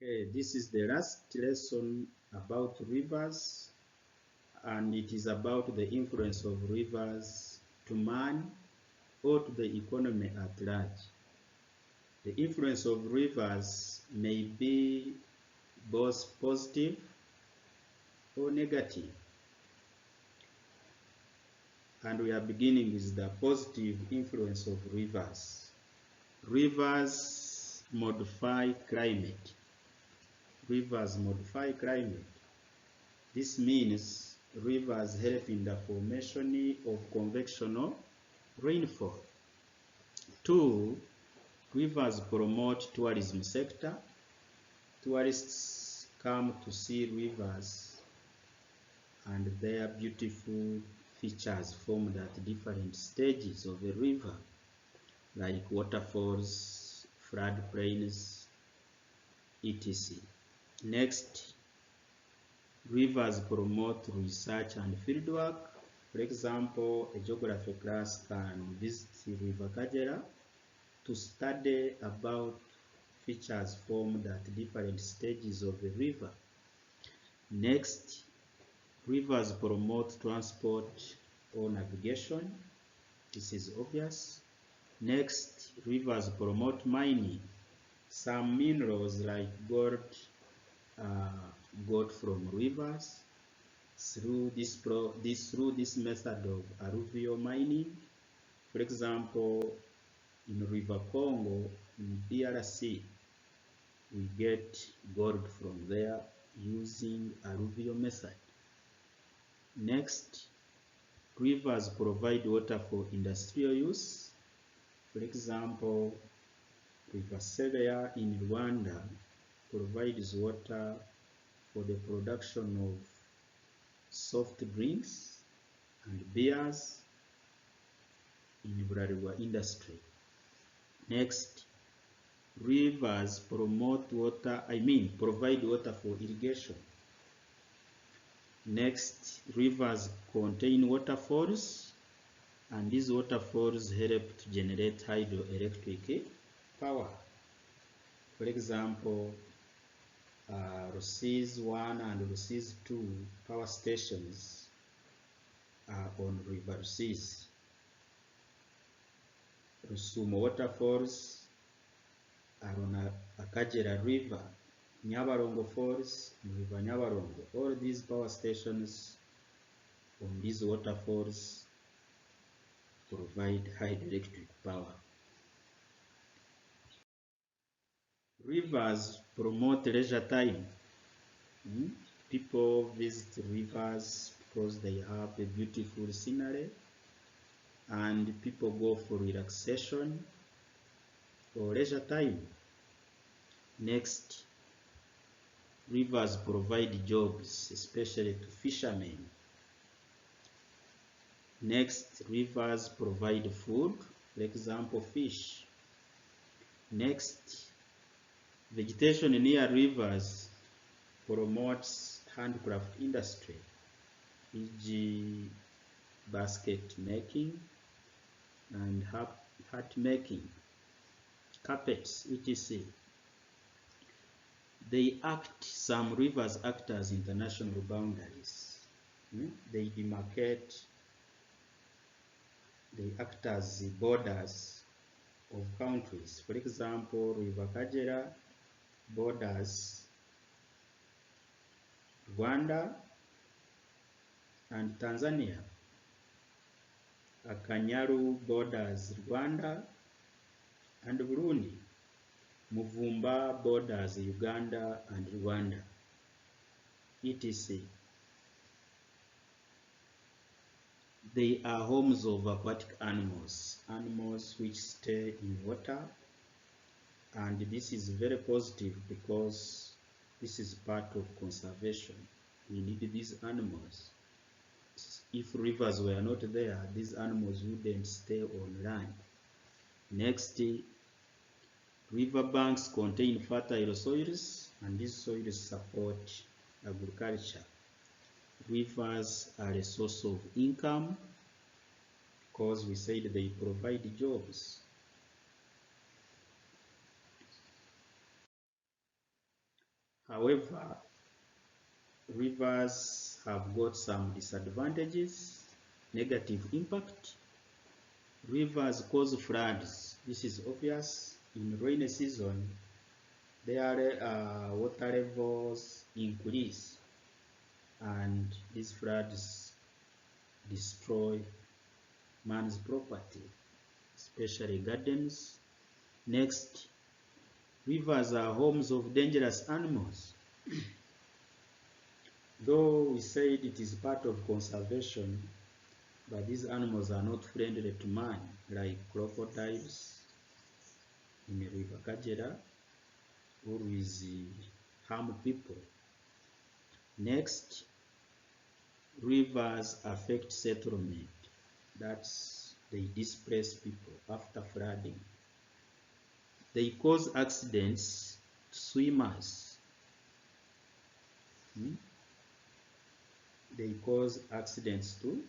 Okay, this is the last lesson about rivers, and it is about the influence of rivers to man or to the economy at large. The influence of rivers may be both positive or negative. And we are beginning with the positive influence of rivers. Rivers modify climate. Rivers modify climate. This means rivers help in the formation of convectional rainfall. 2. Rivers promote tourism sector. Tourists come to see rivers and their beautiful features formed at different stages of a river, like waterfalls, floodplains, etc. Next, rivers promote research and fieldwork. For example, a geography class can visit River Kagera to study about features formed at different stages of a river. Next, rivers promote transport or navigation. This is obvious. Next, rivers promote mining. Some minerals like gold got from rivers through this method of alluvial mining. For example, in River Congo, in DRC, we get gold from there using alluvial method. Next, rivers provide water for industrial use. For example, River Sebeya in Rwanda provides water for the production of soft drinks and beers in Bralirwa industry. Next, rivers provide water for irrigation. Next, rivers contain waterfalls, and these waterfalls help to generate hydroelectric power. For example, Rusizi 1 and Rusizi 2 power stations are on River Rusizi. Rusumo waterfalls are on Akagera River. Nyabarongo Falls, River Nyabarongo. All these power stations on these waterfalls provide hydroelectric power. Rivers promote leisure time. People visit rivers because they have a beautiful scenery, and people go for relaxation or leisure time. Next, rivers provide jobs, especially to fishermen. Next, rivers provide food, for example, fish. Next, vegetation near rivers promotes handcraft industry, e.g. basket making and hat making, carpets, etc. Some rivers act as international boundaries. They demarcate, they act as the borders of countries. For example, River Kagera borders Rwanda and Tanzania. Akanyaru borders Rwanda and Burundi. Muvumba borders Uganda and Rwanda, etc. They are homes of aquatic animals which stay in water, and this is very positive because this is part of conservation. We need these animals. If rivers were not there, these animals wouldn't stay on land. Next, river banks contain fertile soils, and these soils support agriculture. Rivers are a source of income because we said they provide jobs. However, rivers have got some disadvantages, negative impact. Rivers cause floods. This is obvious. In rainy season, their water levels increase, and these floods destroy man's property, especially gardens. Next, rivers are homes of dangerous animals. Though we said it is part of conservation, but these animals are not friendly to man, like crocodiles in the river Kajera always harm people. Next, rivers affect settlement. That's they displace people after flooding. They cause accidents to swimmers. They cause accidents to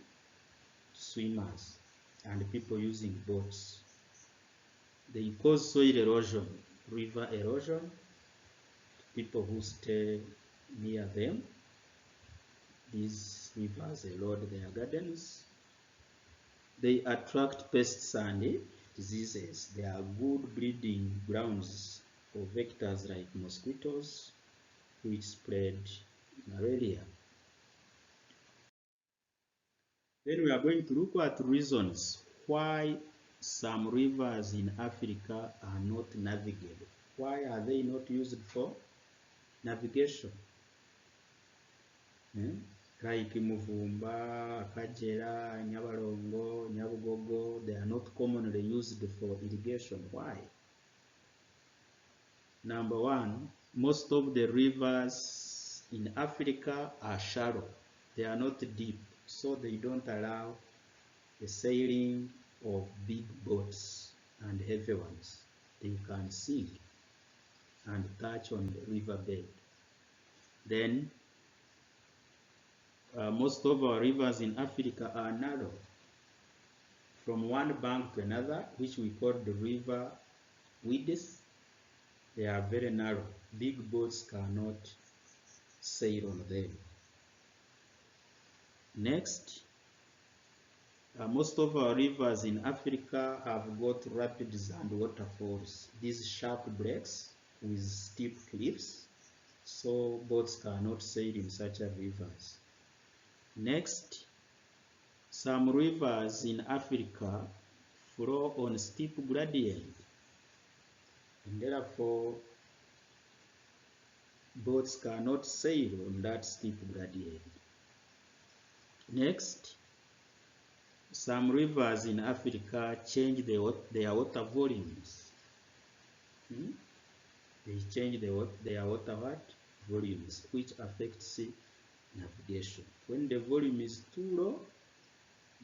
swimmers and people using boats. They cause soil erosion, river erosion, people who stay near them. These rivers erode their gardens. They attract pests and diseases. They are good breeding grounds for vectors like mosquitoes, which spread malaria. Then we are going to look at reasons why some rivers in Africa are not navigable. Why are they not used for navigation? Like Muvumba, Kajera, Nyabarongo, Nyabugogo, they are not commonly used for irrigation. Why? Number one, most of the rivers in Africa are shallow. They are not deep, so they don't allow the sailing of big boats and heavy ones. They can sink and touch on the riverbed. Then most of our rivers in Africa are narrow, from one bank to another, which we call the river widths. They are very narrow. Big boats cannot sail on them. Next, most of our rivers in Africa have got rapids and waterfalls. These sharp breaks with steep cliffs, so boats cannot sail in such a rivers. Next, some rivers in Africa flow on steep gradient, and therefore boats cannot sail on that steep gradient. Next, some rivers in Africa change their water volumes. They change their water volumes, which affects navigation. When the volume is too low,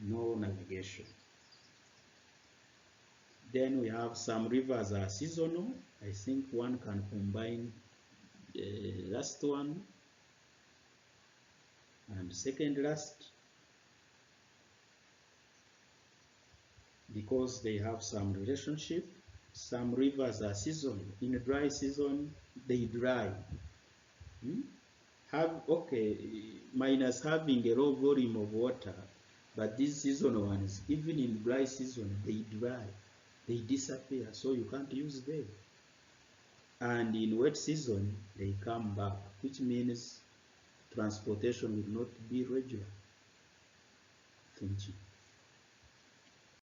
no navigation. Then we have some rivers are seasonal. I think one can combine the last one and second last, because they have some relationship. Some rivers are seasonal. In a dry season, they dry. Minus having a low volume of water, but these seasonal ones, even in dry season, they dry. They disappear, so you can't use them. And in wet season, they come back, which means transportation will not be regular. Thank you.